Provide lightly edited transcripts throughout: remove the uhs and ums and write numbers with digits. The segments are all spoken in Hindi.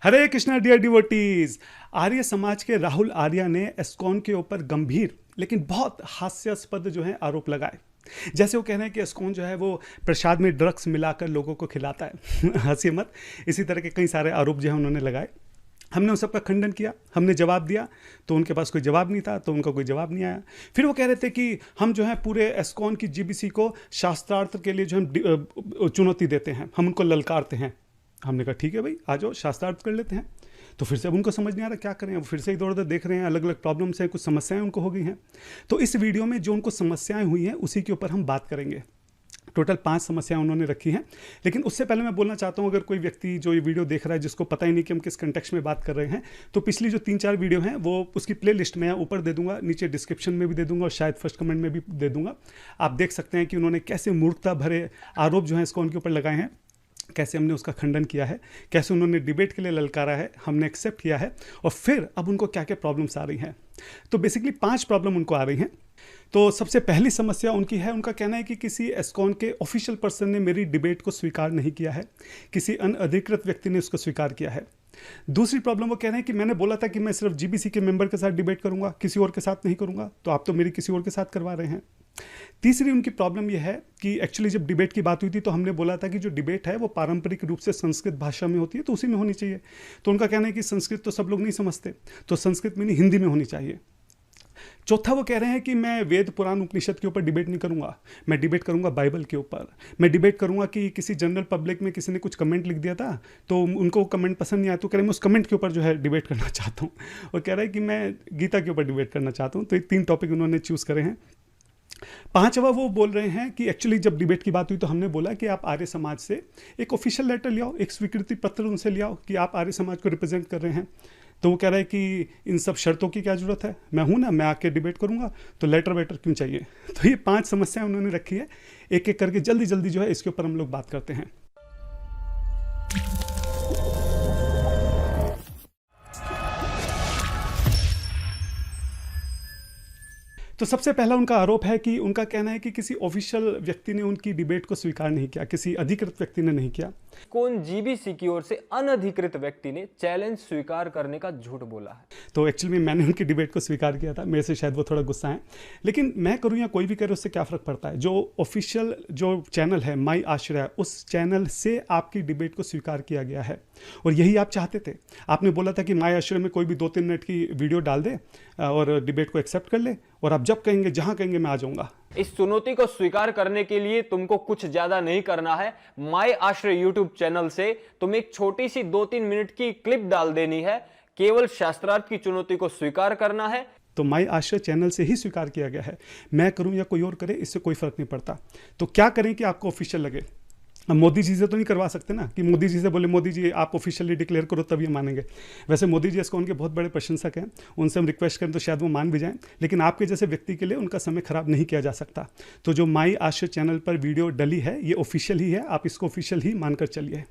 हरे कृष्णा डियर डिवोटीज। आर्य समाज के राहुल आर्या ने एस्कॉन के ऊपर गंभीर लेकिन बहुत हास्यास्पद जो है आरोप लगाए। जैसे वो कह रहे हैं कि एस्कॉन जो है वो प्रसाद में ड्रग्स मिलाकर लोगों को खिलाता है। हंसी मत। इसी तरह के कई सारे आरोप जो है उन्होंने लगाए। हमने उन सबका खंडन किया, हमने जवाब दिया तो उनके पास कोई जवाब नहीं था, तो उनका कोई जवाब नहीं आया। फिर वो कह रहे थे कि हम जो है पूरे एस्कॉन की जीबीसी को शास्त्रार्थ के लिए जो हम चुनौती देते हैं, हम उनको ललकारते हैं। हमने कहा ठीक है भाई, आ जाओ शास्त्रार्थ कर लेते हैं। तो फिर से अब उनको समझ नहीं आ रहा क्या करें। अब फिर से इधर उधर देख रहे हैं, अलग अलग प्रॉब्लम्स हैं, कुछ समस्याएं उनको हो गई हैं। तो इस वीडियो में जो उनको समस्याएं हुई हैं उसी के ऊपर हम बात करेंगे। टोटल 5 समस्याएं उन्होंने रखी हैं। लेकिन उससे पहले मैं बोलना चाहता हूं, अगर कोई व्यक्ति जो ये वीडियो देख रहा है जिसको पता ही नहीं कि हम किस कंटेक्स्ट में बात कर रहे हैं, तो पिछली जो 3-4 वीडियो हैं वो उसकी प्लेलिस्ट में ऊपर दे दूंगा, नीचे डिस्क्रिप्शन में भी दे दूंगा और शायद फर्स्ट कमेंट में भी दे दूंगा। आप देख सकते हैं कि उन्होंने कैसे मूर्खता भरे आरोप जो है इसको उनके ऊपर लगाए हैं, कैसे हमने उसका खंडन किया है, कैसे उन्होंने डिबेट के लिए ललकारा है, हमने एक्सेप्ट किया है, और फिर अब उनको क्या क्या प्रॉब्लम्स आ रही हैं। तो बेसिकली 5 प्रॉब्लम उनको आ रही हैं। तो सबसे पहली समस्या उनकी है, उनका कहना है कि किसी एस्कॉन के ऑफिशियल पर्सन ने मेरी डिबेट को स्वीकार नहीं किया है, किसी अनअधिकृत व्यक्ति ने उसको स्वीकार किया है। दूसरी प्रॉब्लम वो कह रहे हैं कि मैंने बोला था कि मैं सिर्फ जीबीसी के मेंबर के साथ डिबेट करूंगा, किसी और के साथ नहीं करूंगा, तो आप तो मेरी किसी और के साथ करवा रहे हैं। तीसरी उनकी प्रॉब्लम यह है कि एक्चुअली जब डिबेट की बात हुई थी तो हमने बोला था कि जो डिबेट है वो पारंपरिक रूप से संस्कृत भाषा में होती है, तो उसी में होनी चाहिए। तो उनका कहना है कि संस्कृत तो सब लोग नहीं समझते, तो संस्कृत में नहीं हिंदी में होनी चाहिए। चौथा वो कह रहे हैं कि मैं वेद पुराण उपनिषद के ऊपर डिबेट नहीं करूंगा, मैं डिबेट करूंगा बाइबल के ऊपर। मैं डिबेट करूंगा कि किसी जनरल पब्लिक में किसी ने कुछ कमेंट लिख दिया था तो उनको कमेंट पसंद नहीं आया, तो कह रहे हैं मैं उस कमेंट के ऊपर जो है डिबेट करना चाहता हूँ। और कह रहा है कि मैं गीता के ऊपर डिबेट करना चाहता हूँ। तो ये 3 टॉपिक उन्होंने चूज़ करे हैं। 5वां वो बोल रहे हैं कि एक्चुअली जब डिबेट की बात हुई तो हमने बोला कि आप आर्य समाज से एक ऑफिशियल लेटर ले आओ, एक स्वीकृति पत्र उनसे ले आओ कि आप आर्य समाज को रिप्रेजेंट कर रहे हैं। तो वो कह रहा है कि इन सब शर्तों की क्या जरूरत है, मैं हूं ना, मैं आके डिबेट करूंगा, तो लेटर वेटर क्यों चाहिए। तो ये 5 समस्याएं उन्होंने रखी है। एक एक करके जल्दी जल्दी जो है इसके ऊपर हम लोग बात करते हैं। तो सबसे पहला उनका आरोप है कि उनका कहना है कि किसी ऑफिशियल व्यक्ति ने उनकी डिबेट को स्वीकार नहीं किया, किसी अधिकृत व्यक्ति ने नहीं किया। कौन जीबीसी की ओर से अनधिकृत व्यक्ति ने चैलेंज स्वीकार करने का झूठ बोला है। तो एक्चुअली में मैंने उनकी डिबेट को स्वीकार किया था, मेरे से शायद वो थोड़ा गुस्सा है, लेकिन मैं करूं या कोई भी करे उससे क्या फ़र्क पड़ता है। जो ऑफिशियल जो चैनल है माई आश्रय, उस चैनल से आपकी डिबेट को स्वीकार किया गया है और यही आप चाहते थे। आपने बोला था कि माई आश्रय में कोई भी 2-3 मिनट की वीडियो डाल दे और डिबेट को एक्सेप्ट कर ले, और आप जब कहेंगे जहां कहेंगे मैं आ जाऊंगा। इस चुनौती को स्वीकार करने के लिए तुमको कुछ ज्यादा नहीं करना है। माई आश्रय यूट्यूब चैनल से तुम एक छोटी सी 2-3 मिनट की क्लिप डाल देनी है, केवल शास्त्रार्थ की चुनौती को स्वीकार करना है। तो माई आश्रय चैनल से ही स्वीकार किया गया है। मैं करूं या कोई और करे इससे कोई फर्क नहीं पड़ता। तो क्या करें कि आपको ऑफिशियल लगे। अब मोदी जी से तो नहीं करवा सकते ना कि मोदी जी से बोले मोदी जी आप ऑफिशियली डिक्लेयर करो तब ये मानेंगे। वैसे मोदी जी इसको उनके बहुत बड़े प्रशंसक हैं, उनसे हम रिक्वेस्ट करें तो शायद वो मान भी जाएं, लेकिन आपके जैसे व्यक्ति के लिए उनका समय खराब नहीं किया जा सकता। तो जो माई आश्रय चैनल पर वीडियो डली है ये ऑफिशियल ही है, आप इसको ऑफिशियल ही मानकर चलिए।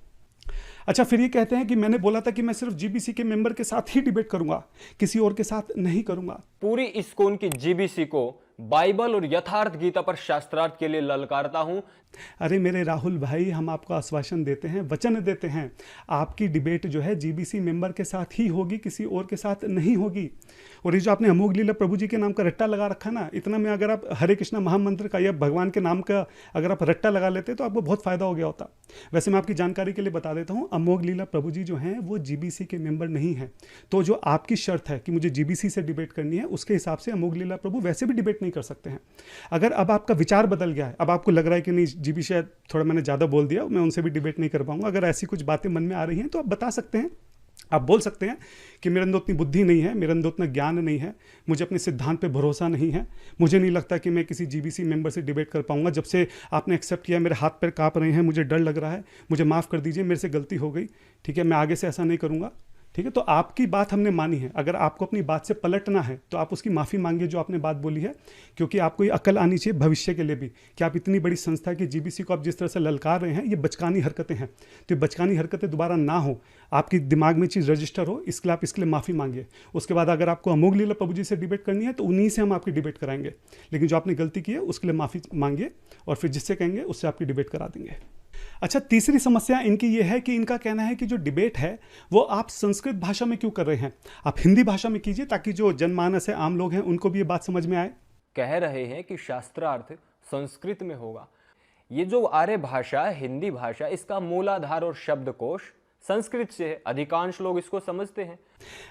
अच्छा, फिर ये कहते हैं कि मैंने बोला था कि मैं सिर्फ जीबीसी के मेंबर के साथ ही डिबेट करूंगा, किसी और के साथ नहीं करूंगा। पूरी इस्कॉन की जीबीसी को बाइबल और यथार्थ गीता पर शास्त्रार्थ के लिए ललकारता हूं। अरे मेरे राहुल भाई, हम आपको आश्वासन देते हैं, वचन देते हैं, आपकी डिबेट जो है जीबीसी मेंबर के साथ ही होगी, किसी और के साथ नहीं होगी। और ये जो आपने अमोघ लीला प्रभु जी के नाम का रट्टा लगा रखा ना, इतना में अगर आप हरे कृष्णा महामंत्र का या भगवान के नाम का अगर आप रट्टा लगा लेते तो आपको बहुत फायदा हो गया होता। वैसे मैं आपकी जानकारी के लिए बता देता हूँ, अमोघ लीला प्रभु जी जो हैं वो जीबीसी के मेंबर नहीं है। तो जो आपकी शर्त है कि मुझे जीबीसी से डिबेट करनी है, उसके हिसाब से अमोघ लीला प्रभु वैसे भी डिबेट नहीं कर सकते हैं। अगर अब आपका विचार बदल गया है, अब आपको लग रहा है कि नहीं जीबी शायद थोड़ा मैंने ज़्यादा बोल दिया, मैं उनसे भी डिबेट नहीं कर पाऊंगा, अगर ऐसी कुछ बातें मन में आ रही हैं तो आप बता सकते हैं। आप बोल सकते हैं कि मेरे अंदर उतनी बुद्धि नहीं है, मेरे अंदर उतना ज्ञान नहीं है, मुझे अपने सिद्धांत पे भरोसा नहीं है, मुझे नहीं लगता कि मैं किसी जीबीसी मेंबर से डिबेट कर पाऊंगा। जब से आपने एक्सेप्ट किया मेरे हाथ पैर कांप रहे हैं, मुझे डर लग रहा है, मुझे माफ़ कर दीजिए, मेरे से गलती हो गई, ठीक है, मैं आगे से ऐसा नहीं करूंगा। ठीक है, तो आपकी बात हमने मानी है। अगर आपको अपनी बात से पलटना है तो आप उसकी माफ़ी मांगिए जो आपने बात बोली है, क्योंकि आपको ये अकल आनी चाहिए भविष्य के लिए भी कि आप इतनी बड़ी संस्था की जीबीसी को आप जिस तरह से ललकार रहे हैं, ये बचकानी हरकतें हैं। तो ये बचकानी हरकतें दोबारा ना हो, आपकी दिमाग में चीज़ रजिस्टर हो, इसके लिए आप इसके लिए माफ़ी मांगिए। उसके बाद अगर आपको अमोघ लीला प्रभु जी से डिबेट करनी है तो उन्हीं से हम आपकी डिबेट कराएंगे, लेकिन जो आपने गलती की है उसके लिए माफ़ी मांगिए और फिर जिससे कहेंगे उससे आपकी डिबेट करा देंगे। अच्छा, तीसरी समस्या इनकी ये है कि इनका कहना है कि जो डिबेट है वो आप संस्कृत भाषा में क्यों कर रहे हैं, आप हिंदी भाषा में कीजिए ताकि जो जनमानस है, आम लोग हैं, उनको भी ये बात समझ में आए। कह रहे हैं कि शास्त्रार्थ संस्कृत में होगा। ये जो आर्य भाषा है, हिंदी भाषा, इसका मूलाधार और शब्दकोश संस्कृत से है। अधिकांश लोग इसको समझते हैं।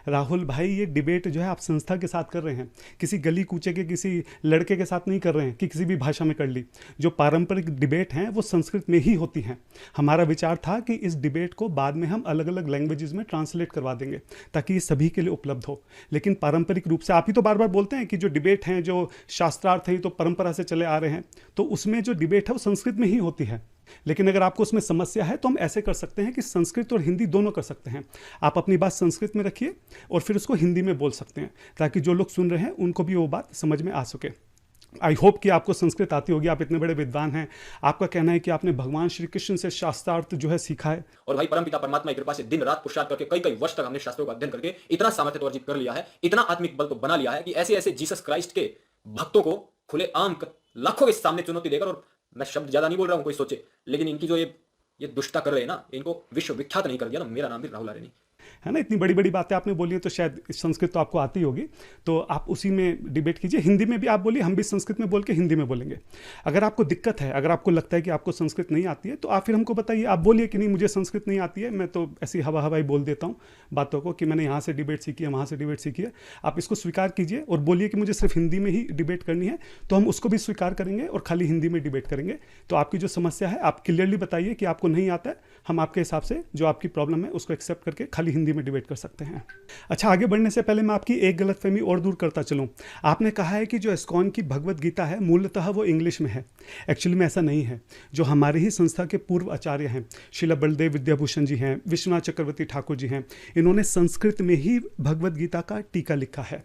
राहुल भाई, ये डिबेट जो है आप संस्था के साथ कर रहे हैं, किसी गली कूचे के किसी लड़के के साथ नहीं कर रहे हैं कि किसी भी भाषा में कर ली। जो पारंपरिक डिबेट हैं वो संस्कृत में ही होती हैं। हमारा विचार था कि इस डिबेट को बाद में हम अलग अलग लैंग्वेजेस में ट्रांसलेट करवा देंगे ताकि ये सभी के लिए उपलब्ध हो। लेकिन पारंपरिक रूप से आप ही तो बार बार बोलते हैं कि जो डिबेट हैं, जो शास्त्रार्थ हैं, तो परंपरा से चले आ रहे हैं, तो उसमें जो डिबेट है वो संस्कृत में ही होती है। लेकिन अगर आपको उसमें समस्या है तो हम ऐसे कर सकते हैं कि संस्कृत और हिंदी दोनों कर सकते हैं। आप अपनी बात संस्कृत में रखिए और फिर उसको हिंदी में बोल सकते हैं ताकि जो लोग सुन रहे हैं उनको भी वो बात समझ में आ सके। आई होप कि आपको संस्कृत आती होगी, आप इतने बड़े विद्वान हैं। आपका कहना है कि आपने भगवान श्री कृष्ण से शास्त्रार्थ जो है सीखा है। और भाई परमपिता परमात्मा की कृपा से दिन रात पुरुषार्थ करके कई वर्ष तक हमने शास्त्रों का अध्ययन करके इतना सामर्थ्य तो अर्जित कर लिया है, इतना आत्मिक बल तो बना लिया है कि ऐसे ऐसे जीसस क्राइस्ट के भक्तों को खुले आम लाखों के सामने चुनौती देकर, और मैं शब्द ज्यादा नहीं बोल रहा हूं कोई सोचे, लेकिन इनकी जो ये दुष्टता कर रहे हैं ना, इनको विश्व विख्यात नहीं कर दिया ना, मेरा नाम भी राहुल आर्य नहीं है ना। इतनी बड़ी बड़ी बातें आपने बोली है तो शायद संस्कृत तो आपको आती होगी, तो आप उसी में डिबेट कीजिए। हिंदी में भी आप बोलिए, हम भी संस्कृत में बोल के हिंदी में बोलेंगे। अगर आपको दिक्कत है, अगर आपको लगता है कि आपको संस्कृत नहीं आती है, तो आप फिर हमको बताइए। आप बोलिए कि नहीं मुझे संस्कृत नहीं आती है, मैं तो ऐसी हवाई बोल देता हूँ बातों को कि मैंने यहाँ से डिबेट सीखी है, वहाँ से डिबेट सीखी है। आप इसको स्वीकार कीजिए और बोलिए कि मुझे सिर्फ हिंदी में ही डिबेट करनी है, तो हम उसको भी स्वीकार करेंगे और खाली हिंदी में डिबेट करेंगे। तो आपकी जो समस्या है आप क्लियरली बताइए कि आपको नहीं आता है, हम आपके हिसाब से जो आपकी प्रॉब्लम है उसको एक्सेप्ट करके खाली हिंदी में डिबेट कर सकते हैं। अच्छा, आगे बढ़ने से पहले मैं आपकी एक गलतफहमी और दूर करता चलूं। आपने कहा है कि जो इस्कॉन की भगवत गीता है मूलतः वो इंग्लिश में है। एक्चुअली में ऐसा नहीं है। जो हमारी ही संस्था के पूर्व आचार्य हैं, श्रील बलदेव विद्याभूषण जी हैं, विश्वनाथ चक्रवर्ती ठाकुर जी हैं, इन्होंने संस्कृत में ही भगवत गीता का टीका लिखा है।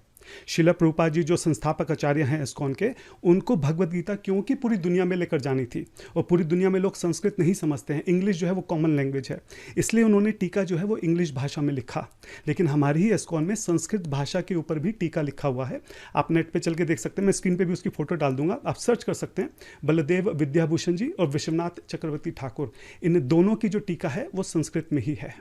श्रील प्रभुपाद जी जो संस्थापक आचार्य हैं इस्कॉन के, उनको भगवत गीता क्योंकि पूरी दुनिया में लेकर जानी थी और पूरी दुनिया में लोग संस्कृत नहीं समझते हैं, इंग्लिश जो है वो कॉमन लैंग्वेज है, इसलिए उन्होंने टीका जो है वो इंग्लिश भाषा में लिखा। लेकिन हमारी ही इस्कॉन में संस्कृत भाषा के ऊपर भी टीका लिखा हुआ है। आप नेट पे चल के देख सकते हैं, मैं स्क्रीन पे भी उसकी फोटो डाल दूंगा, आप सर्च कर सकते हैं। बलदेव विद्याभूषण जी और विश्वनाथ चक्रवर्ती ठाकुर, इन दोनों की जो टीका है वो संस्कृत में ही है।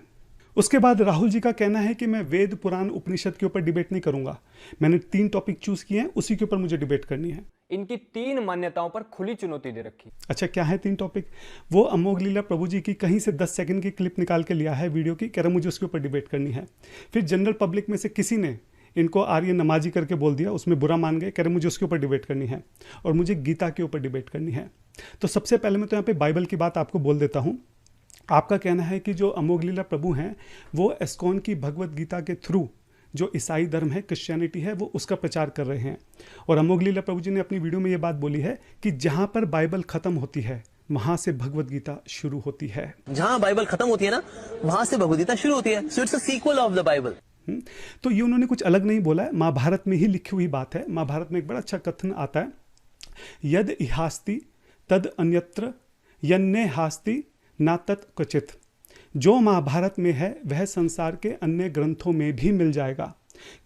उसके बाद राहुल जी का कहना है कि मैं वेद पुराण उपनिषद के ऊपर डिबेट नहीं करूंगा। मैंने 3 टॉपिक चूज किए हैं, उसी के ऊपर मुझे डिबेट करनी है। इनकी 3 मान्यताओं पर खुली चुनौती दे रखी। अच्छा, क्या है 3 टॉपिक? वो अमोघ लीला प्रभु जी की कहीं से 10 सेकंड की क्लिप निकाल के लिया है वीडियो की, कह रहा मुझे उसके ऊपर डिबेट करनी है। फिर जनरल पब्लिक में से किसी ने इनको आर्य नमाजी करके बोल दिया, उसमें बुरा मान गए, कह रहे मुझे उसके ऊपर डिबेट करनी है और मुझे गीता के ऊपर डिबेट करनी है। तो सबसे पहले मैं तो यहाँ पे बाइबल की बात आपको बोल देता हूँ। आपका कहना है कि जो अमोघ लीला प्रभु हैं वो इस्कॉन की भगवत गीता के थ्रू जो ईसाई धर्म है, क्रिश्चियनिटी है, वो उसका प्रचार कर रहे हैं। और अमोघ लीला प्रभु जी ने अपनी वीडियो में ये बात बोली है कि जहाँ पर बाइबल खत्म होती है वहाँ से भगवत गीता शुरू होती है। जहाँ बाइबल खत्म होती है ना, वहाँ से भगवत गीता शुरू होती है। So it's a sequel of the Bible. तो ये उन्होंने कुछ अलग नहीं बोला है, महाभारत में ही लिखी हुई बात है। महाभारत में एक बड़ा अच्छा कथन आता है, यद इहास्ति तद अन्यत्र यन्ने हास्ति ना तत् क्वचित। जो महाभारत में है वह संसार के अन्य ग्रंथों में भी मिल जाएगा,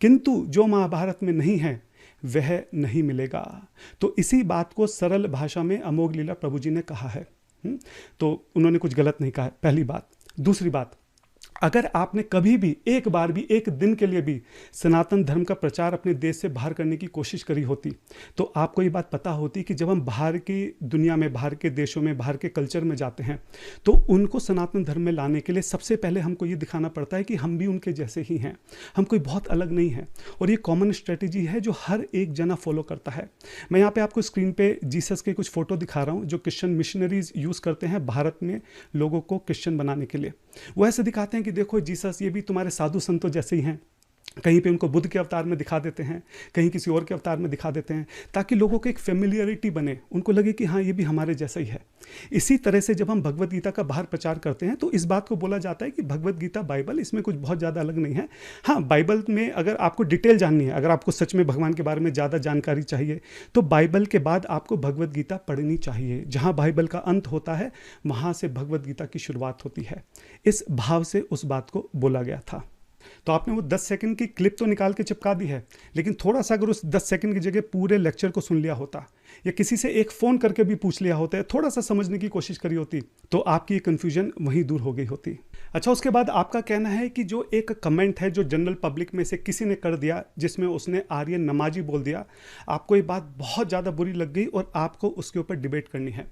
किंतु जो महाभारत में नहीं है वह नहीं मिलेगा। तो इसी बात को सरल भाषा में अमोघ लीला प्रभु जी ने कहा है। तो उन्होंने कुछ गलत नहीं कहा है, पहली बात। दूसरी बात, अगर आपने कभी भी एक बार भी एक दिन के लिए भी सनातन धर्म का प्रचार अपने देश से बाहर करने की कोशिश करी होती तो आपको ये बात पता होती कि जब हम बाहर की दुनिया में, बाहर के देशों में, बाहर के कल्चर में जाते हैं तो उनको सनातन धर्म में लाने के लिए सबसे पहले हमको ये दिखाना पड़ता है कि हम भी उनके जैसे ही हैं, हम कोई बहुत अलग नहीं हैं। और ये कॉमन स्ट्रेटेजी है जो हर एक जना फॉलो करता है। मैं यहाँ पे आपको स्क्रीन पे जीसस के कुछ फोटो दिखा रहा हूँ जो क्रिश्चियन मिशनरीज यूज़ करते हैं भारत में लोगों को क्रिश्चियन बनाने के लिए। वो ऐसे दिखाते हैं कि देखो जीसस ये भी तुम्हारे साधु संतों जैसे ही हैं। कहीं पे उनको बुद्ध के अवतार में दिखा देते हैं, कहीं किसी और के अवतार में दिखा देते हैं, ताकि लोगों को एक फेमिलियरिटी बने, उनको लगे कि हाँ ये भी हमारे जैसा ही है। इसी तरह से जब हम भगवत गीता का बाहर प्रचार करते हैं तो इस बात को बोला जाता है कि भगवत गीता बाइबल, इसमें कुछ बहुत ज़्यादा अलग नहीं है। हाँ, बाइबल में अगर आपको डिटेल जाननी है, अगर आपको सच में भगवान के बारे में ज़्यादा जानकारी चाहिए तो बाइबल के बाद आपको भगवत गीता पढ़नी चाहिए। जहाँ बाइबल का अंत होता है वहाँ से भगवत गीता की शुरुआत होती है। इस भाव से उस बात को बोला गया था। तो आपने वो 10 सेकंड की क्लिप तो निकाल के चिपका दी है, लेकिन थोड़ा सा अगर उस 10 सेकंड की जगह पूरे लेक्चर को सुन लिया होता या किसी से एक फ़ोन करके भी पूछ लिया होता है, थोड़ा सा समझने की कोशिश करी होती, तो आपकी ये कन्फ्यूजन वहीं दूर हो गई होती। अच्छा, उसके बाद आपका कहना है कि जो एक कमेंट है जो जनरल पब्लिक में से किसी ने कर दिया, जिसमें उसने आर्यन नमाजी बोल दिया, आपको ये बात बहुत ज़्यादा बुरी लग गई और आपको उसके ऊपर डिबेट करनी है।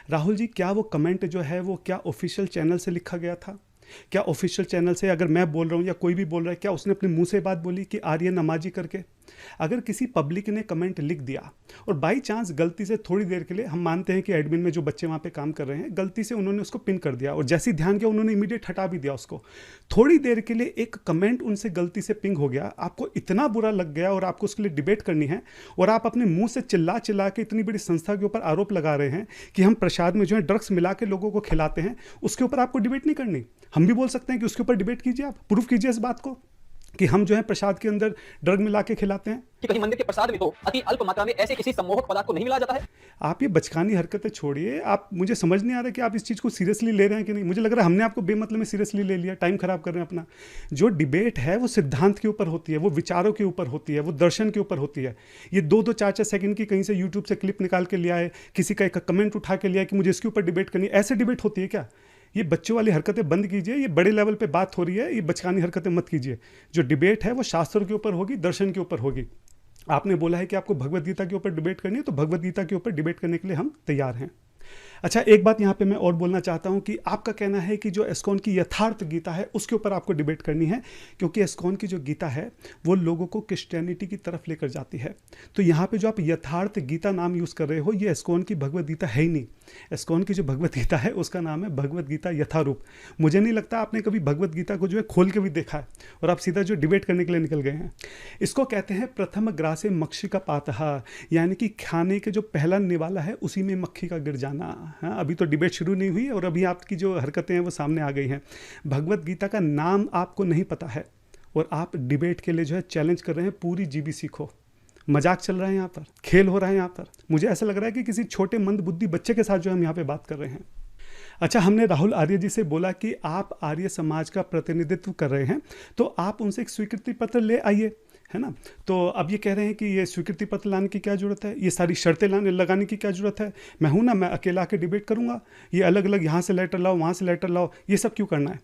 राहुल जी, क्या वो कमेंट जो है वो क्या ऑफिशियल चैनल से लिखा गया था? क्या ऑफिशियल चैनल से अगर मैं बोल रहा हूँ या कोई भी बोल रहा है, क्या उसने अपने मुंह से बात बोली कि आर्यन नमाजी करके? अगर किसी पब्लिक ने कमेंट लिख दिया और बाई चांस गलती से थोड़ी देर के लिए, हम मानते हैं कि एडमिन में जो बच्चे वहाँ पे काम कर रहे हैं, गलती से उन्होंने उसको पिन कर दिया और जैसे ही ध्यान किया उन्होंने इमीडिएट हटा भी दिया उसको, थोड़ी देर के लिए एक कमेंट उनसे गलती से पिंग हो गया, आपको इतना बुरा लग गया और आपको उसके लिए डिबेट करनी है और आप अपने मुंह से चिल्ला चिल्ला के इतनी बड़ी संस्था के ऊपर आरोप लगा रहे हैं कि हम प्रसाद में जो है ड्रग्स मिला के लोगों को खिलाते हैं, उसके ऊपर आपको डिबेट नहीं करनी। हम भी बोल सकते हैं कि उसके ऊपर डिबेट कीजिए, आप प्रूफ कीजिए इस बात को कि हम जो है प्रसाद के अंदर ड्रग मिला के खिलाते हैं। कि कहीं मंदिर के प्रसाद में तो अति अल्प मात्रा में ऐसे किसी सम्मोहक पदार्थ को नहीं मिलाया जाता है। आप ये बचकानी हरकतें छोड़िए। आप, मुझे समझ नहीं आ रहा कि आप इस चीज़ को सीरियसली ले रहे हैं कि नहीं। मुझे लग रहा है हमने आपको बेमतलब में सीरियसली ले लिया, टाइम खराब कर रहे हैं अपना। जो डिबेट है वो सिद्धांत के ऊपर होती है, वो विचारों के ऊपर होती है, वो दर्शन के ऊपर होती है। ये 2-2 4-4 सेकंड की कहीं से यूट्यूब से क्लिप निकाल के लिया है, किसी का एक कमेंट उठा के लिया है कि मुझे इसके ऊपर डिबेट करनी है, ऐसे डिबेट होती है क्या? ये बच्चों वाली हरकतें बंद कीजिए, ये बड़े लेवल पे बात हो रही है, ये बचकानी हरकतें मत कीजिए। जो डिबेट है वो शास्त्र के ऊपर होगी, दर्शन के ऊपर होगी। आपने बोला है कि आपको भगवद गीता के ऊपर डिबेट करनी है, तो भगवद गीता के ऊपर डिबेट करने के लिए हम तैयार हैं। अच्छा, एक बात यहाँ पे मैं और बोलना चाहता हूँ कि आपका कहना है कि जो एस्कॉन की यथार्थ गीता है उसके ऊपर आपको डिबेट करनी है, क्योंकि एस्कॉन की जो गीता है वो लोगों को क्रिश्चियनिटी की तरफ लेकर जाती है। तो यहाँ पे जो आप यथार्थ गीता नाम यूज़ कर रहे हो, ये एस्कॉन की भगवद गीता है ही नहीं। एस्कॉन की जो भगवद गीता है उसका नाम है भगवद गीता यथारूप। मुझे नहीं लगता आपने कभी भगवद गीता को जो है खोल के भी देखा है और आप सीधा जो डिबेट करने के लिए निकल गए हैं। इसको कहते हैं प्रथम ग्रासे मक्षी का पातहा, यानी कि खाने के जो पहला निवाला है उसी में मक्खी का गिर जाना। हाँ, अभी तो डिबेट शुरू नहीं हुई और अभी आपकी जो हरकतें हैं वो सामने आ गई हैं। भगवद गीता का नाम आपको नहीं पता है और आप डिबेट के लिए जो है चैलेंज कर रहे हैं पूरी जीबीसी को। मजाक चल रहा है यहाँ पर, खेल हो रहा है यहाँ पर। मुझे ऐसा लग रहा है कि किसी छोटे मंद बुद्धि बच्चे के साथ जो हम यहाँ पे बात कर रहे हैं। अच्छा, हमने राहुल आर्य जी से बोला कि आप आर्य समाज का प्रतिनिधित्व कर रहे हैं, तो आप उनसे एक स्वीकृति पत्र ले आइए, है ना। तो अब ये कह रहे हैं कि ये स्वीकृति पत्र लाने की क्या ज़रूरत है, ये सारी शर्तें लगाने की क्या ज़रूरत है। मैं हूँ ना, मैं अकेला आके डिबेट करूँगा, ये अलग अलग यहाँ से लेटर लाओ, वहाँ से लेटर लाओ, ये सब क्यों करना है?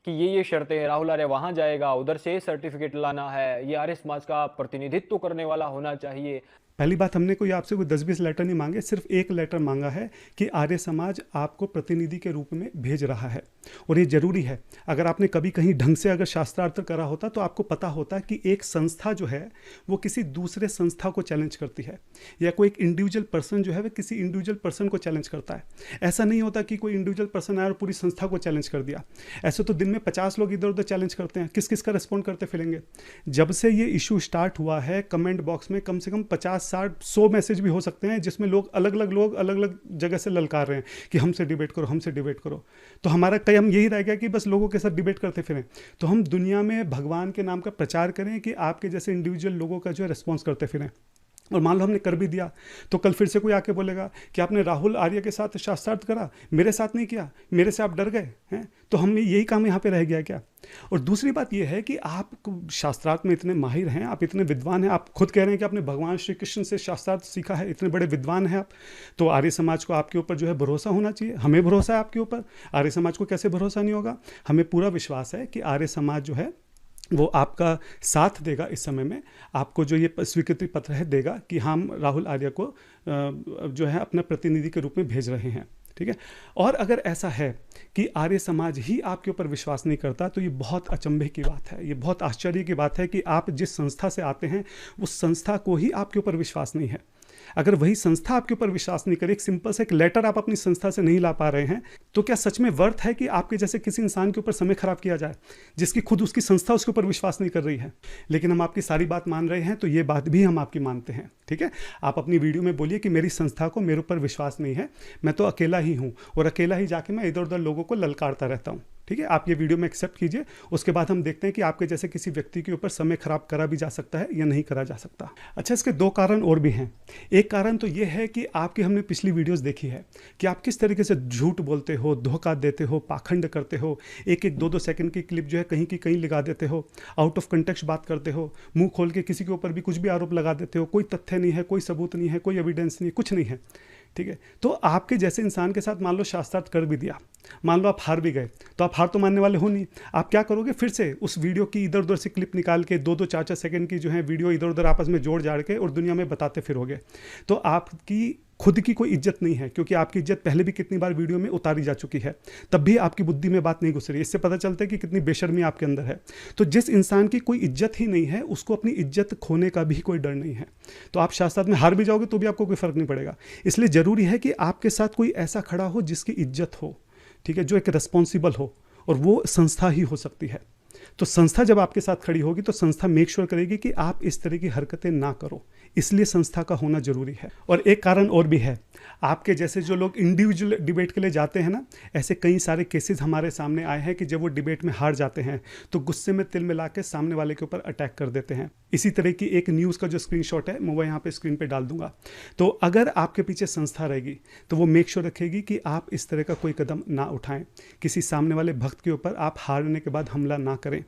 कि ये शर्तें हैं, राहुल आर्य वहां जाएगा, उधर से सर्टिफिकेट लाना है, ये आर्य समाज का प्रतिनिधित्व करने वाला होना चाहिए। पहली बात, हमने कोई आपसे कोई 10-20 लेटर नहीं मांगे, सिर्फ एक लेटर मांगा है कि आर्य समाज आपको प्रतिनिधि के रूप में भेज रहा है। और ये जरूरी है। अगर आपने कभी कहीं ढंग से अगर शास्त्रार्थ करा होता तो आपको पता होता कि एक संस्था जो है वो किसी दूसरे संस्था को चैलेंज करती है, या कोई एक इंडिविजुअल पर्सन जो है वह किसी इंडिविजुअल पर्सन को चैलेंज करता है। ऐसा नहीं होता कि कोई इंडिविजुअल पर्सन आया और पूरी संस्था को चैलेंज कर दिया। ऐसे तो दिन में 50 लोग इधर उधर चैलेंज करते हैं, किस किस का रिस्पॉन्ड करते फिरेंगे। जब से ये इशू स्टार्ट हुआ है, कमेंट बॉक्स में कम से कम 50-60-100 मैसेज भी हो सकते हैं जिसमें लोग अलग अलग जगह से ललकार रहे हैं कि हमसे डिबेट करो, हमसे डिबेट करो। तो हमारा कई हम यही रह गया कि बस लोगों के साथ डिबेट करते फिरें। तो हम दुनिया में भगवान के नाम का प्रचार करें कि आपके जैसे इंडिविजुअल लोगों का जो है रिस्पॉन्स करते फिरें। और मान लो हमने कर भी दिया तो कल फिर से कोई आके बोलेगा कि आपने राहुल आर्य के साथ शास्त्रार्थ करा, मेरे साथ नहीं किया, मेरे से आप डर गए हैं। तो हम यही काम यहाँ पे रह गया क्या? और दूसरी बात यह है कि आप शास्त्रार्थ में इतने माहिर हैं, आप इतने विद्वान हैं, आप खुद कह रहे हैं कि आपने भगवान श्री कृष्ण से शास्त्रार्थ सीखा है, इतने बड़े विद्वान हैं आप, तो आर्य समाज को आपके ऊपर जो है भरोसा होना चाहिए। हमें भरोसा है आपके ऊपर, आर्य समाज को कैसे भरोसा नहीं होगा? हमें पूरा विश्वास है कि आर्य समाज जो है वो आपका साथ देगा इस समय में, आपको जो ये स्वीकृति पत्र है देगा कि हम राहुल आर्य को जो है अपना प्रतिनिधि के रूप में भेज रहे हैं, ठीक है। और अगर ऐसा है कि आर्य समाज ही आपके ऊपर विश्वास नहीं करता तो ये बहुत अचंभे की बात है, ये बहुत आश्चर्य की बात है कि आप जिस संस्था से आते हैं उस संस्था को ही आपके ऊपर विश्वास नहीं है। अगर वही संस्था आपके ऊपर विश्वास नहीं करे, एक सिंपल सा एक लेटर आप अपनी संस्था से नहीं ला पा रहे हैं, तो क्या सच में वर्थ है कि आपके जैसे किसी इंसान के ऊपर समय खराब किया जाए जिसकी खुद उसकी संस्था उसके ऊपर विश्वास नहीं कर रही है? लेकिन हम आपकी सारी बात मान रहे हैं तो ये बात भी हम आपकी मानते हैं, ठीक है। आप अपनी वीडियो में बोलिए कि मेरी संस्था को मेरे ऊपर विश्वास नहीं है, मैं तो अकेला ही हूँ और अकेला ही जाके मैं इधर उधर लोगों को ललकारता रहता हूँ, ठीक है, आप ये वीडियो में एक्सेप्ट कीजिए, उसके बाद हम देखते हैं कि आपके जैसे किसी व्यक्ति के ऊपर समय खराब करा भी जा सकता है या नहीं करा जा सकता। अच्छा, इसके दो कारण और भी हैं। एक कारण तो ये है कि आपकी हमने पिछली वीडियोस देखी है कि आप किस तरीके से झूठ बोलते हो, धोखा देते हो, पाखंड करते हो, एक एक दो दो सेकंड की क्लिप जो है कहीं की कहीं लगा देते हो, आउट ऑफ कंटेक्स्ट बात करते हो, मुंह खोल के किसी के ऊपर भी कुछ भी आरोप लगा देते हो, कोई तथ्य नहीं है, कोई सबूत नहीं है, कोई एविडेंस नहीं है, कुछ नहीं है। ठीक है, तो आपके जैसे इंसान के साथ मान लो शास्त्रार्थ कर भी दिया, मान लो आप हार भी गए, तो आप हार तो मानने वाले हो नहीं। आप क्या करोगे, फिर से उस वीडियो की इधर उधर से क्लिप निकाल के 2-2 4-4 सेकंड की जो है वीडियो इधर उधर आपस में जोड़ जाड़ के और दुनिया में बताते फिरोगे। तो आपकी खुद की कोई इज्जत नहीं है, क्योंकि आपकी इज्जत पहले भी कितनी बार वीडियो में उतारी जा चुकी है, तब भी आपकी बुद्धि में बात नहीं घुस रही। इससे पता चलता है कि कितनी बेशर्मी आपके अंदर है। तो जिस इंसान की कोई इज्जत ही नहीं है, उसको अपनी इज्जत खोने का भी कोई डर नहीं है। तो आप शास्त्रार्थ में हार भी जाओगे तो भी आपको कोई फर्क नहीं पड़ेगा। इसलिए जरूरी है कि आपके साथ कोई ऐसा खड़ा हो जिसकी इज्जत हो, ठीक है, जो एक रिस्पॉन्सिबल हो, और वो संस्था ही हो सकती है। तो संस्था जब आपके साथ खड़ी होगी तो संस्था मेक श्योर करेगी कि आप इस तरह की हरकतें ना करो, इसलिए संस्था का होना जरूरी है। और एक कारण और भी है, आपके जैसे जो लोग इंडिविजुअल डिबेट के लिए जाते हैं ना, ऐसे कई सारे केसेस हमारे सामने आए हैं कि जब वो डिबेट में हार जाते हैं तो गुस्से में तिल मिला के सामने वाले के ऊपर अटैक कर देते हैं। इसी तरह की एक न्यूज़ का जो स्क्रीनशॉट है मैं वो यहाँ पे स्क्रीन पे डाल दूंगा। तो अगर आपके पीछे संस्था रहेगी तो वो मेक श्योर रखेगी कि आप इस तरह का कोई कदम ना उठाएं, किसी सामने वाले भक्त के ऊपर आप हारने के बाद हमला ना करें।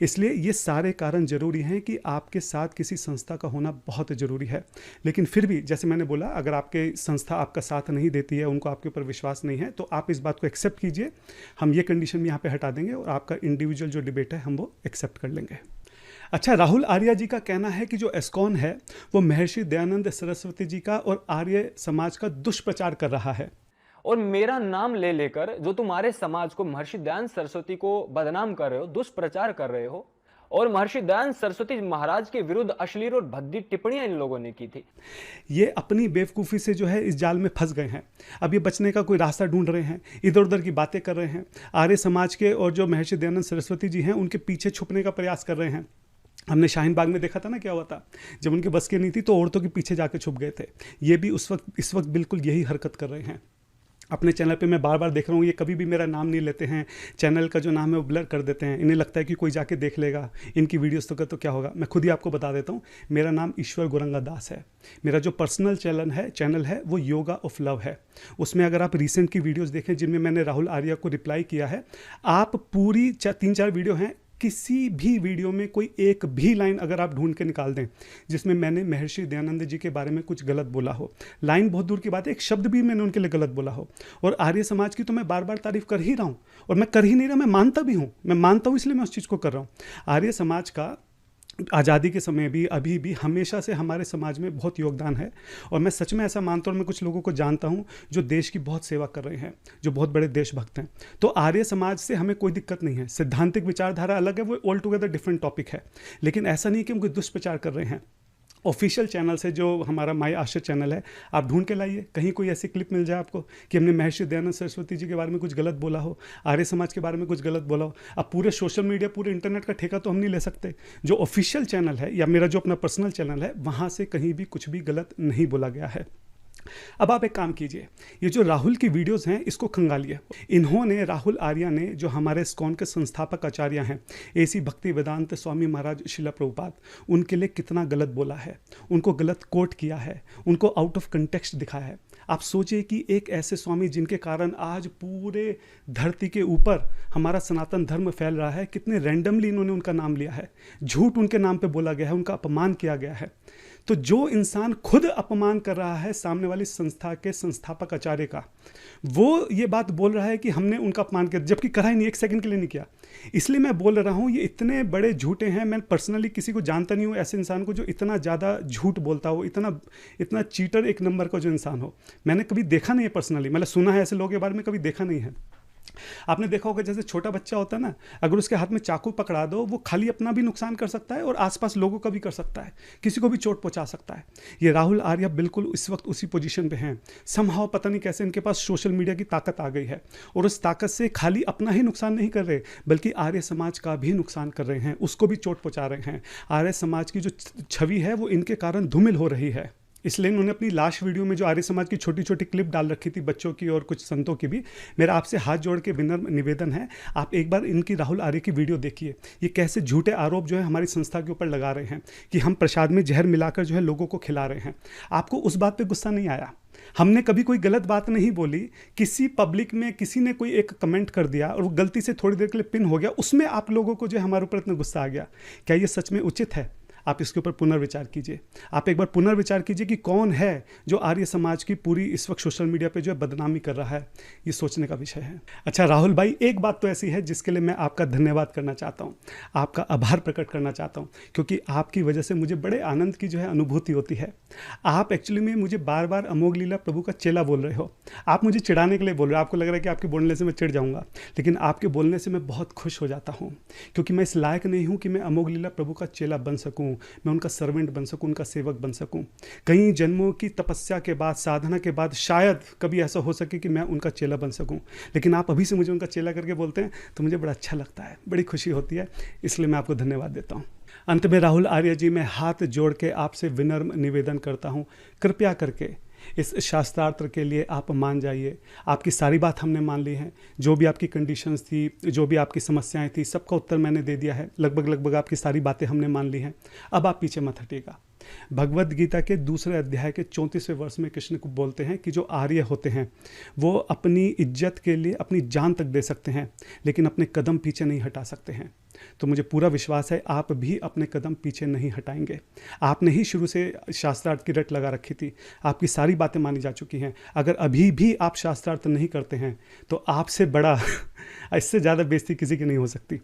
इसलिए ये सारे कारण जरूरी हैं कि आपके साथ किसी संस्था का होना बहुत ज़रूरी है। लेकिन फिर भी जैसे मैंने बोला, अगर आपके संस्था आपका साथ नहीं देती है, उनको आपके ऊपर विश्वास नहीं है, तो आप इस बात को एक्सेप्ट कीजिए। हम ये कंडीशन यहाँ पे हटा देंगे और आपका इंडिविजुअल जो डिबेट है हम वो एक्सेप्ट कर लेंगे। अच्छा, राहुल आर्या जी का कहना है कि जो एस्कॉन है वो महर्षि दयानंद सरस्वती जी का और आर्य समाज का दुष्प्रचार कर रहा है। और मेरा नाम ले लेकर जो तुम्हारे समाज को, महर्षि दयानंद सरस्वती को बदनाम कर रहे हो, दुष्प्रचार कर रहे हो, और महर्षि दयानंद सरस्वती महाराज के विरुद्ध अश्लील और भद्दी टिप्पणियां इन लोगों ने की थी। ये अपनी बेवकूफ़ी से जो है इस जाल में फंस गए हैं। अब ये बचने का कोई रास्ता ढूंढ रहे हैं, इधर उधर की बातें कर रहे हैं। आर्य समाज के और जो महर्षि दयानंद सरस्वती जी हैं उनके पीछे छुपने का प्रयास कर रहे हैं। हमने शाहीन बाग में देखा था ना क्या हुआ था, जब उनके बस की नहीं थी तो औरतों के पीछे जाके छुप गए थे। ये भी इस वक्त बिल्कुल यही हरकत कर रहे हैं। अपने चैनल पे मैं बार बार देख रहा हूँ, ये कभी भी मेरा नाम नहीं लेते हैं, चैनल का जो नाम है वो ब्लर कर देते हैं। इन्हें लगता है कि कोई जाके देख लेगा इनकी वीडियोस तो क्या होगा। मैं खुद ही आपको बता देता हूँ, मेरा नाम ईश्वर गोरंगा दास है। मेरा जो पर्सनल चैनल है वो योगा ऑफ लव है। उसमें अगर आप रिसेंट की वीडियोज़ देखें जिनमें मैंने राहुल आर्या को रिप्लाई किया है, आप पूरी 3-4 वीडियो हैं, किसी भी वीडियो में कोई एक भी लाइन अगर आप ढूंढ के निकाल दें जिसमें मैंने महर्षि दयानंद जी के बारे में कुछ गलत बोला हो, लाइन बहुत दूर की बात है, एक शब्द भी मैंने उनके लिए गलत बोला हो। और आर्य समाज की तो मैं बार बार तारीफ कर ही रहा हूँ, और मैं कर ही नहीं रहा, मैं मानता भी हूँ, मैं मानता हूँ इसलिए मैं उस चीज़ को कर रहा हूँ। आर्य समाज का आज़ादी के समय भी, अभी भी, हमेशा से हमारे समाज में बहुत योगदान है। और मैं सच में ऐसा मानता हूँ, मैं कुछ लोगों को जानता हूँ जो देश की बहुत सेवा कर रहे हैं, जो बहुत बड़े देशभक्त हैं। तो आर्य समाज से हमें कोई दिक्कत नहीं है। सिद्धांतिक विचारधारा अलग है, वो ऑल टुगेदर डिफरेंट टॉपिक है। लेकिन ऐसा नहीं कि हम कोई दुष्प्रचार कर रहे हैं। ऑफिशियल चैनल से जो हमारा माय आश्रय चैनल है, आप ढूंढ के लाइए, कहीं कोई ऐसी क्लिप मिल जाए आपको कि हमने महर्षि दयानंद सरस्वती जी के बारे में कुछ गलत बोला हो, आर्य समाज के बारे में कुछ गलत बोला हो। अब पूरे सोशल मीडिया, पूरे इंटरनेट का ठेका तो हम नहीं ले सकते। जो ऑफिशियल चैनल है या मेरा जो अपना पर्सनल चैनल है, वहाँ से कहीं भी कुछ भी गलत नहीं बोला गया है। अब आप एक काम कीजिए, ये जो राहुल की वीडियोस हैं इसको खंगालिए। इन्होंने, राहुल आर्या ने, जो हमारे इस्कॉन के संस्थापक आचार्य हैं, एसी भक्ति वेदांत स्वामी महाराज शिला प्रभुपाद, उनके लिए कितना गलत बोला है, उनको गलत कोट किया है, उनको आउट ऑफ कंटेक्स्ट दिखाया है। आप सोचिए कि एक ऐसे स्वामी जिनके कारण आज पूरे धरती के ऊपर हमारा सनातन धर्म फैल रहा है, कितने रैंडमली इन्होंने उनका नाम लिया है, झूठ उनके नाम पे बोला गया है, उनका अपमान किया गया है। तो जो इंसान खुद अपमान कर रहा है सामने वाली संस्था के संस्थापक आचार्य का, वो ये बात बोल रहा है कि हमने उनका अपमान किया, जबकि करा ही नहीं, एक सेकंड के लिए नहीं किया। इसलिए मैं बोल रहा हूँ, ये इतने बड़े झूठे हैं। मैं पर्सनली किसी को जानता नहीं हूँ ऐसे इंसान को जो इतना ज़्यादा झूठ बोलता हो, इतना चीटर एक नंबर का जो इंसान हो। मैंने कभी देखा नहीं है पर्सनली, मतलब सुना है ऐसे लोगों के बारे में, कभी देखा नहीं है। आपने देखा होगा जैसे छोटा बच्चा होता है ना, अगर उसके हाथ में चाकू पकड़ा दो, वो खाली अपना भी नुकसान कर सकता है और आसपास लोगों का भी कर सकता है, किसी को भी चोट पहुंचा सकता है। ये राहुल आर्या बिल्कुल इस वक्त उसी पोजीशन पे हैं। समहाउ पता नहीं कैसे इनके पास सोशल मीडिया की ताकत आ गई है, और उस ताकत से खाली अपना ही नुकसान नहीं कर रहे, बल्कि आर्य समाज का भी नुकसान कर रहे हैं, उसको भी चोट पहुंचा रहे हैं। आर्य समाज की जो छवि है वो इनके कारण धूमिल हो रही है। इसलिए इन्होंने अपनी लास्ट वीडियो में जो आर्य समाज की छोटी छोटी क्लिप डाल रखी थी बच्चों की और कुछ संतों की भी, मेरा आपसे हाथ जोड़ के विनम्र निवेदन है, आप एक बार इनकी राहुल आर्य की वीडियो देखिए। ये कैसे झूठे आरोप जो है हमारी संस्था के ऊपर लगा रहे हैं कि हम प्रसाद में जहर मिलाकर जो है लोगों को खिला रहे हैं। आपको उस बात पर गुस्सा नहीं आया? हमने कभी कोई गलत बात नहीं बोली। किसी पब्लिक में किसी ने कोई एक कमेंट कर दिया और वो गलती से थोड़ी देर के लिए पिन हो गया, उसमें आप लोगों को जो है हमारे ऊपर इतना गुस्सा आ गया। क्या ये सच में उचित है? आप इसके ऊपर पुनर्विचार कीजिए। आप एक बार पुनर्विचार कीजिए कि कौन है जो आर्य समाज की पूरी इस वक्त सोशल मीडिया पे जो है बदनामी कर रहा है। ये सोचने का विषय है। अच्छा राहुल भाई, एक बात तो ऐसी है जिसके लिए मैं आपका धन्यवाद करना चाहता हूँ, आपका आभार प्रकट करना चाहता हूँ, क्योंकि आपकी वजह से मुझे बड़े आनंद की जो है अनुभूति होती है। आप एक्चुअली में मुझे बार बार अमोघ लीला प्रभु का चेला बोल रहे हो। आप मुझे चिढ़ाने के लिए बोल रहे हो। आपको लग रहा है कि आपके बोलने से मैं चिढ़ जाऊँगा, लेकिन आपके बोलने से मैं बहुत खुश हो जाता हूँ, क्योंकि मैं इस लायक नहीं हूँ कि मैं अमोघ लीला प्रभु का चेला बन सकूँ, मैं उनका सर्वेंट बन सकूं, उनका सेवक बन सकूं। कई जन्मों की तपस्या के बाद, साधना के बाद शायद कभी ऐसा हो सके कि मैं उनका चेला बन सकूं, लेकिन आप अभी से मुझे उनका चेला करके बोलते हैं तो मुझे बड़ा अच्छा लगता है, बड़ी खुशी होती है। इसलिए मैं आपको धन्यवाद देता हूं। अंत में राहुल आर्य जी, मैं हाथ जोड़ के आपसे विनम्र निवेदन करता हूं, कृपया करके इस शास्त्रार्थ के लिए आप मान जाइए। आपकी सारी बात हमने मान ली है। जो भी आपकी कंडीशंस थी, जो भी आपकी समस्याएं थी, सबका उत्तर मैंने दे दिया है। लगभग आपकी सारी बातें हमने मान ली हैं। अब आप पीछे मत हटिएगा। भगवद गीता के दूसरे अध्याय के 34वें वर्ष में कृष्ण को बोलते हैं कि जो आर्य होते हैं वो अपनी इज्जत के लिए अपनी जान तक दे सकते हैं, लेकिन अपने कदम पीछे नहीं हटा सकते हैं। तो मुझे पूरा विश्वास है आप भी अपने कदम पीछे नहीं हटाएंगे। आपने ही शुरू से शास्त्रार्थ की रट लगा रखी थी। आपकी सारी बातें मानी जा चुकी हैं। अगर अभी भी आप शास्त्रार्थ नहीं करते हैं तो आपसे बड़ा इससे ज़्यादा बेइज्जती किसी की नहीं हो सकती।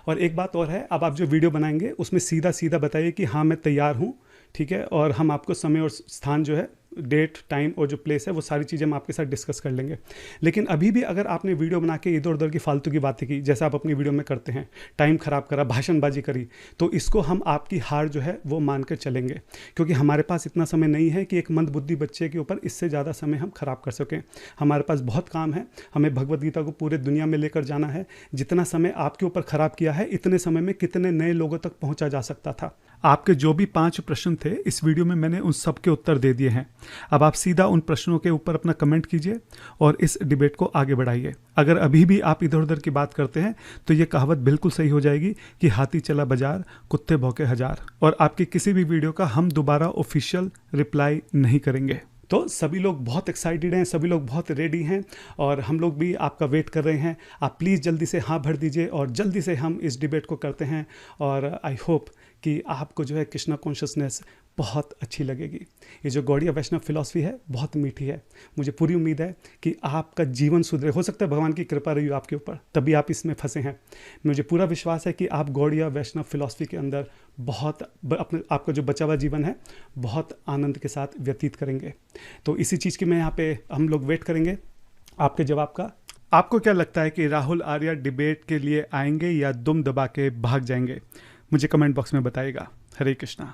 और एक बात और है, अब आप जो वीडियो बनाएंगे उसमें सीधा सीधा बताइए कि हाँ मैं तैयार हूँ, ठीक है, और हम आपको समय और स्थान जो है, डेट टाइम और जो प्लेस है, वो सारी चीज़ें हम आपके साथ डिस्कस कर लेंगे। लेकिन अभी भी अगर आपने वीडियो बना के इधर उधर की फालतू की बातें की, जैसे आप अपनी वीडियो में करते हैं, टाइम ख़राब करा, भाषणबाजी करी, तो इसको हम आपकी हार जो है वो मान कर चलेंगे, क्योंकि हमारे पास इतना समय नहीं है कि एक मंदबुद्धि बच्चे के ऊपर इससे ज़्यादा समय हम खराब कर सकें। हमारे पास बहुत काम है। हमें भगवद गीता को पूरे दुनिया में लेकर जाना है। जितना समय आपके ऊपर ख़राब किया है, इतने समय में कितने नए लोगों तक पहुँचा जा सकता था। आपके जो भी 5 प्रश्न थे इस वीडियो में मैंने उन सब के उत्तर दे दिए हैं। अब आप सीधा उन प्रश्नों के ऊपर अपना कमेंट कीजिए और इस डिबेट को आगे बढ़ाइए। अगर अभी भी आप इधर उधर की बात करते हैं तो ये कहावत बिल्कुल सही हो जाएगी कि हाथी चला बाजार, कुत्ते भौंके हजार। और आपकी किसी भी वीडियो का हम दोबारा ऑफिशियल रिप्लाई नहीं करेंगे। तो सभी लोग बहुत एक्साइटेड हैं, सभी लोग बहुत रेडी हैं और हम लोग भी आपका वेट कर रहे हैं। आप प्लीज़ जल्दी से हाँ भर दीजिए और जल्दी से हम इस डिबेट को करते हैं। और आई होप कि आपको जो है कृष्णा कॉन्शियसनेस बहुत अच्छी लगेगी। ये जो गौड़िया वैष्णव फिलॉसफी है बहुत मीठी है। मुझे पूरी उम्मीद है कि आपका जीवन सुधरे। हो सकता है भगवान की कृपा रही हो आपके ऊपर, तभी आप इसमें फंसे हैं। मुझे पूरा विश्वास है कि आप गौड़िया वैष्णव फिलॉसफी के अंदर बहुत अपने आपका जो बचा हुआ जीवन है बहुत आनंद के साथ व्यतीत करेंगे। तो इसी चीज़ की मैं यहाँ पे हम लोग वेट करेंगे आपके जवाब का। आपको क्या लगता है कि राहुल आर्य डिबेट के लिए आएंगे या दुम दबा के भाग जाएंगे? मुझे कमेंट बॉक्स में बताइएगा। हरे कृष्णा।